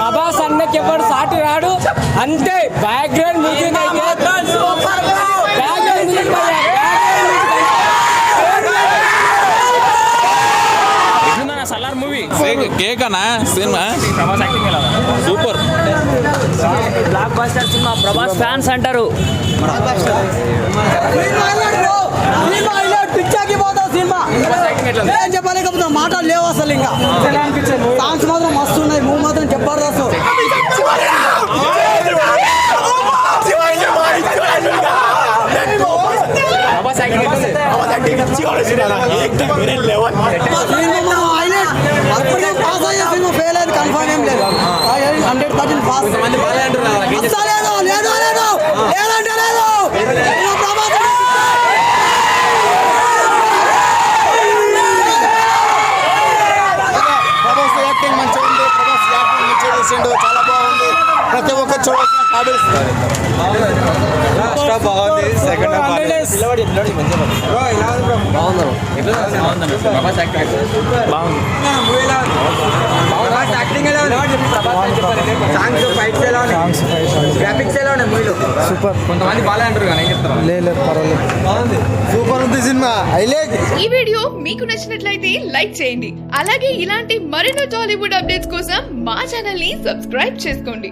ప్రభాస్ అన్నకి ఎవరు సాటి రాడు అంతే. బ్యాక్గ్రౌండ్ మ్యూజిక్ అయితే సలార్ మూవీ కేక్ అన్నా cinema super block buster cinema. Prabhas fans అంటారు. ఏం చెప్పలేకపోతున్నా, మాటలు లేవు అసలు. ఇంకా సాంగ్స్ మాత్రం మస్తు ఉన్నాయి, మూవ్ మాత్రం జబర్దస్త్. ఫెయిల్ అయింది కన్ఫర్మ్ ఏం లేదు. 100% పాస్. చాలా బాగుంది, ప్రతి ఒక్క చూడాల్సిన బాగుంది. Second super. కొంతమంది బాగా అంటారు కానీ లేదు పర్వాలేదు, సూపర్ ఉంది సినిమా. ఈ వీడియో మీకు నచ్చినట్లయితే లైక్ చేయండి. అలాగే ఇలాంటి మరెన్నో టాలీవుడ్ అప్డేట్స్ కోసం మా ఛానల్ ని సబ్స్క్రైబ్ చేసుకోండి.